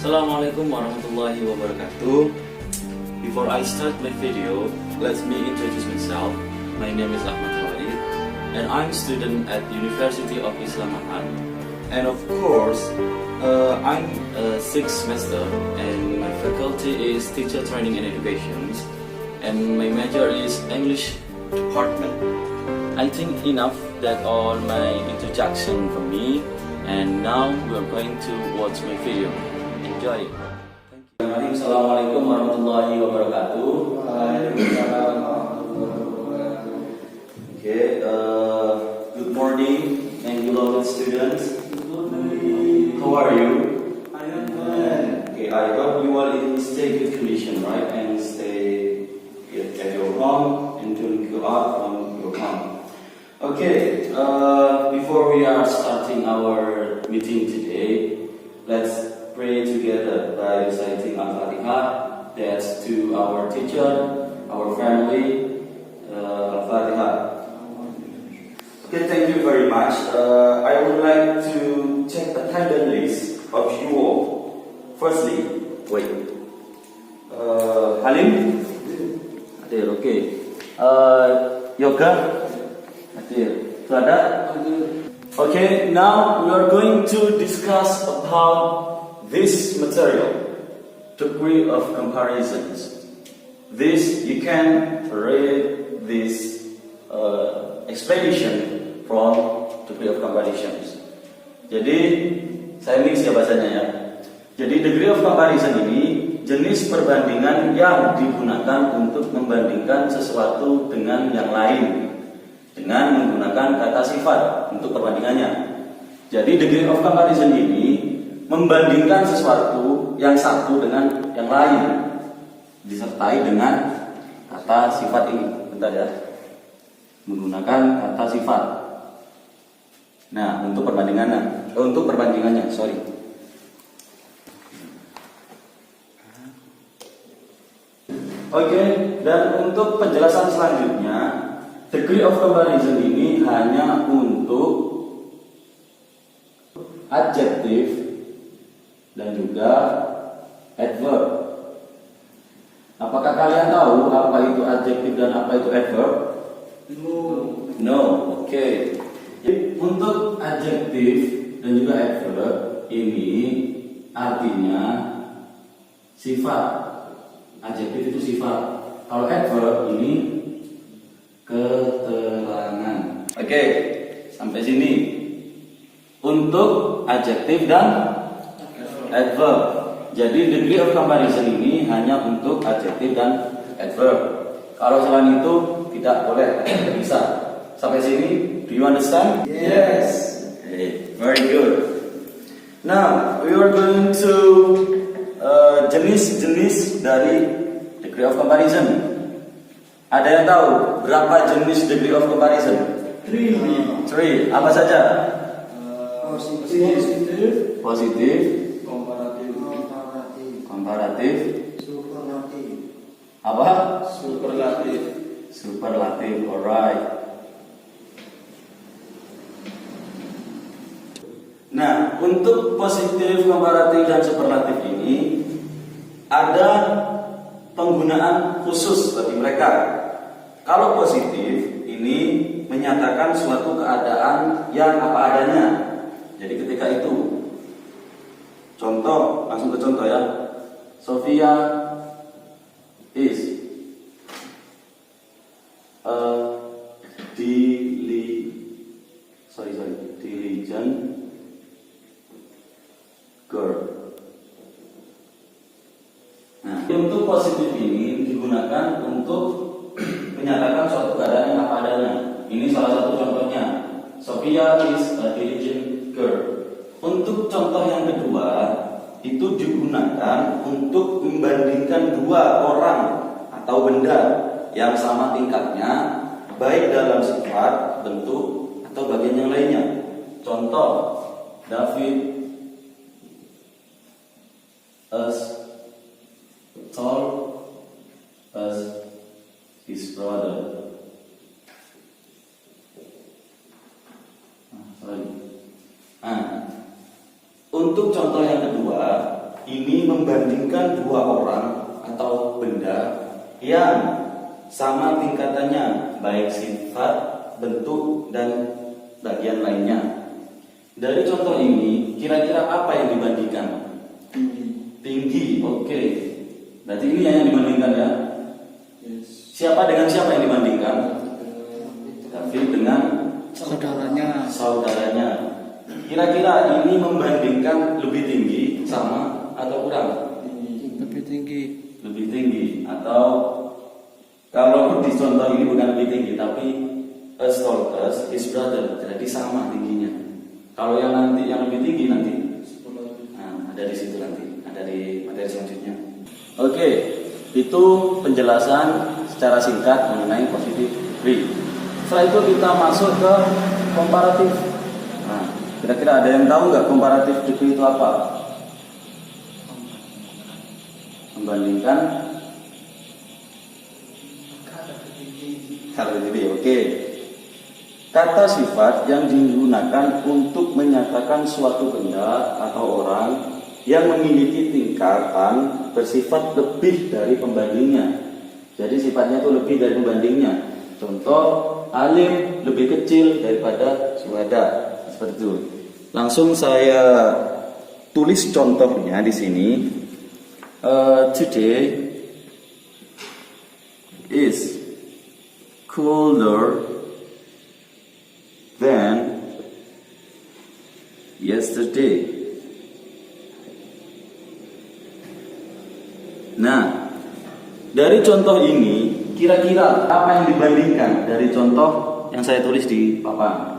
Assalamualaikum warahmatullahi wabarakatuh. Before I start my video, let me introduce myself. My name is Ahmad Khalid, and I'm a student at University of Islamabad. And of course, I'm a 6th semester, and my faculty is Teacher Training and Education, and my major is English Department. I think enough that all my introduction from me, and now we are going to watch my video. Enjoy. Thank you. Assalamualaikum warahmatullahi wabarakatuh. Okay, good morning and beloved students. How are you? I am fine. Okay, I hope you are in stay good condition, right? And stay at your home and don't go out from your home. Okay, before we are starting our meeting today, let's pray together by reciting Al-Fatihah. That's to our teacher, our family. Al-Fatihah. Okay, thank you very much. I would like to check the attendance list of you all. Firstly, wait. Halim? Hadir, okay. Yoga? Hadir. Ada? Okay, now we are going to discuss about this material, degree of comparisons. This you can read this explanation from degree of comparisons. Jadi saya mix ya bahasanya ya. Jadi degree of comparison ini jenis perbandingan yang digunakan untuk membandingkan sesuatu dengan yang lain dengan menggunakan kata sifat untuk perbandingannya. Jadi degree of comparison ini membandingkan sesuatu yang satu dengan yang lain disertai dengan kata sifat ini. Bentar ya. Menggunakan kata sifat. Nah, untuk perbandingannya, sorry. Oke, dan untuk penjelasan selanjutnya, degree of comparison ini hanya untuk adjektif dan juga adverb. Apakah kalian tahu apa itu adjektif dan apa itu adverb? No. Oke. Untuk adjektif dan juga adverb ini artinya sifat. Adjektif itu sifat. Kalau adverb ini keterangan. Oke, sampai sini. Untuk adjektif dan adverb. Jadi degree of comparison ini hanya untuk adjektif dan adverb. Kalau selain itu tidak boleh, tidak bisa. Sampai sini, do you understand? Yes. Okay, very good. Now we are going to jenis-jenis dari degree of comparison. Ada yang tahu berapa jenis degree of comparison? 3. Apa saja? Positif, komparatif, apa? Superlatif. Alright. Nah, untuk positif, komparatif, dan superlatif ini ada penggunaan khusus bagi mereka. Kalau positif ini menyatakan suatu keadaan yang apa adanya. Jadi ketika itu, contoh, langsung ke contoh ya. Sofia is a diligent girl. Nah, untuk positif ini digunakan untuk menyatakan suatu keadaan yang apa adanya. Ini salah satu contohnya. Sophia is a diligent girl. Untuk contoh yang kedua, itu digunakan untuk membandingkan dua orang atau benda yang sama tingkatnya, baik dalam sifat, bentuk, atau bagian yang lainnya. Contoh, David as tall as his brother. Untuk contoh yang kedua, ini benda yang sama tingkatannya, baik sifat, bentuk, dan bagian lainnya. Dari contoh ini, kira-kira apa yang dibandingkan? Tinggi, oke. Berarti ini yang dibandingkan ya. Siapa dengan siapa yang dibandingkan? David dengan saudaranya. Kira-kira ini membandingkan lebih tinggi, sama atau kurang? Lebih tinggi. Lebih tinggi. Atau kalau di contoh ini bukan lebih tinggi, tapi as tall as his brother, jadi sama tingginya. Kalau yang nanti yang lebih tinggi nanti, nah, ada di situ nanti, ada di materi selanjutnya. Oke, itu penjelasan secara singkat mengenai positive degree. Setelah itu kita masuk ke komparatif. Nah, kira-kira ada yang tahu nggak komparatif degree itu apa? Membandingkan kata degree. Oke. Kata sifat yang digunakan untuk menyatakan suatu benda atau orang yang memiliki tingkatan bersifat lebih dari pembandingnya. Jadi sifatnya itu lebih dari pembandingnya. Contoh, Alim lebih kecil daripada Suhada. Seperti itu. Langsung saya tulis contohnya di sini. Today is colder than yesterday. Nah, dari contoh ini kira-kira apa yang dibandingkan dari contoh yang saya tulis di papan?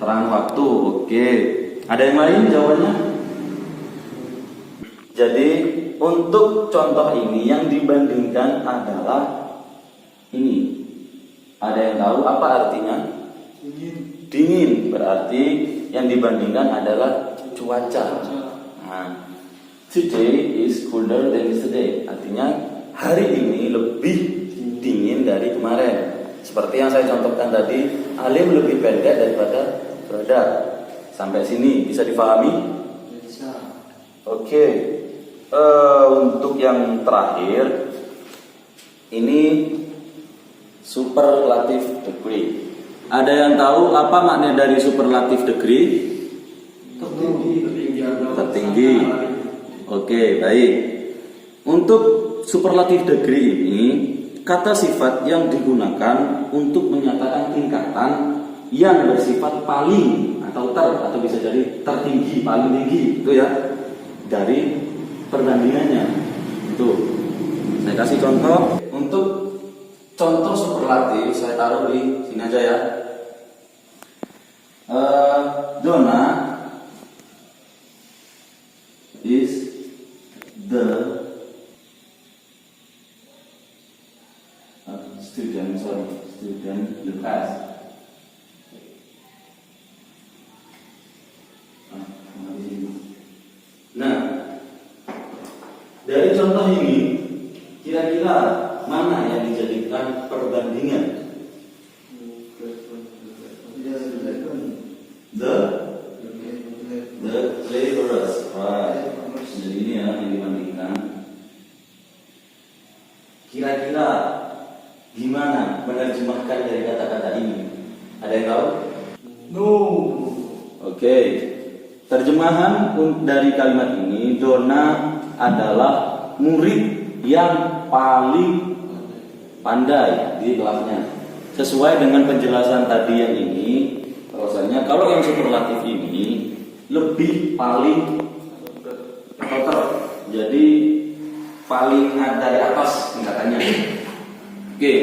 Keterangan waktu. Oke. Ada yang lain jawabannya? Jadi untuk contoh ini yang dibandingkan adalah ini. Ada yang tahu apa artinya? Dingin. Berarti yang dibandingkan adalah cuaca. Nah, today is colder than yesterday. Artinya hari ini lebih dingin dari kemarin. Seperti yang saya contohkan tadi, Alim lebih pendek daripada Brother. Sampai sini bisa difahami? Bisa. Oke. Untuk yang terakhir ini superlative degree. Ada yang tahu apa makna dari superlative degree? Tertinggi. Oke, baik. Untuk superlative degree ini kata sifat yang digunakan untuk menyatakan tingkatan yang bersifat paling atau bisa jadi tertinggi, paling tinggi itu ya dari perbandingannya. Itu. Saya kasih contoh. Untuk contoh superlatif saya taruh di sini aja ya. Donna is the student in the class. Nah, dari contoh ini kira-kira mana yang dijadikan perbandingan? The cleverest, right? Jadi ini ya yang dibandingkan. Kira-kira gimana menerjemahkan dari kata-kata ini? Ada yang tahu? No. Oke. Terjemahan dari kalimat ini, Donna adalah murid yang paling pandai di kelasnya. Sesuai dengan penjelasan tadi yang ini, bahwasanya kalau yang superlatif ini lebih paling total, jadi paling dari atas tingkatannya. Oke,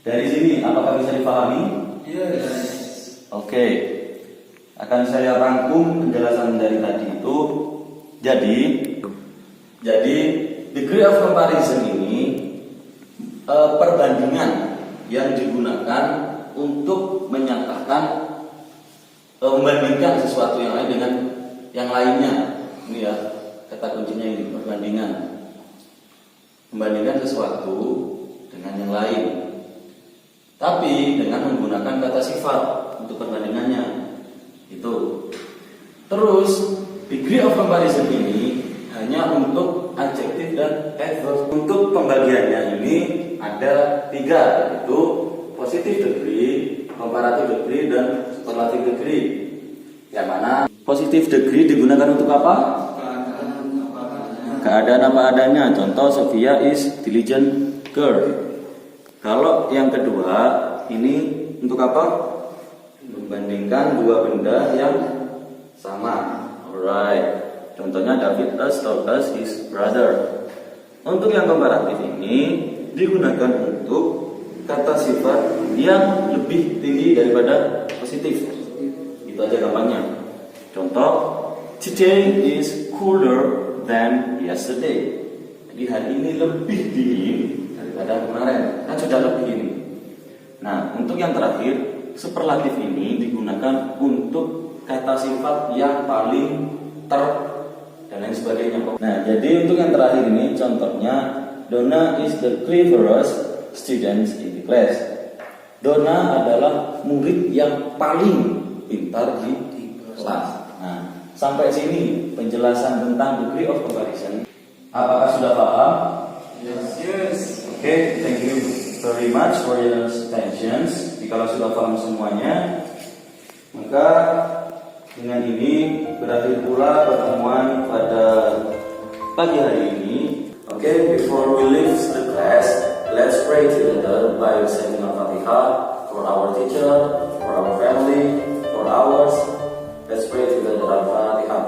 dari sini apakah bisa dipahami? Yes. Oke, akan saya rangkum penjelasan dari tadi itu. Jadi degree of comparison ini perbandingan yang digunakan untuk menyatakan membandingkan sesuatu yang lain dengan yang lainnya. Ini ya kata kuncinya ini, perbandingan. Membandingkan sesuatu dengan yang lain, tapi dengan menggunakan kata sifat untuk perbandingannya. Itu. Terus degree of comparison ini dan adverb. Untuk pembagiannya ini ada 3, yaitu positive degree, comparative degree, dan superlative degree. Yang mana positive degree digunakan untuk apa? Keadaan apa adanya. Contoh, Sophia is diligent girl. Kalau yang kedua ini untuk apa? Membandingkan dua benda yang sama. Alright. Contohnya, David told us his brother. Untuk yang komparatif ini digunakan untuk kata sifat yang lebih tinggi daripada positif. Itu aja gampangnya. Contoh, today is cooler than yesterday. Jadi hari ini lebih dingin daripada kemarin. Kan sudah lebih ini. Nah, untuk yang terakhir, superlatif ini digunakan untuk kata sifat yang paling dan lain sebagainya. Nah, jadi untuk yang terakhir ini contohnya, Donna is the cleverest student in the class. Donna adalah murid yang paling pintar di kelas. Nah, sampai sini penjelasan tentang degree of comparison. Apakah sudah paham? Yes. Okay, thank you very much for your attention. Jika sudah paham semuanya, maka dengan ini berakhir pula pertemuan pada pagi hari ini. Okay, before we leave the class, let's pray together by saying Al-Fatihah for our teacher, for our family, for ours. Let's pray together Al-Fatihah.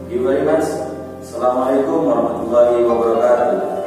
Thank you very much. Assalamualaikum warahmatullahi wabarakatuh.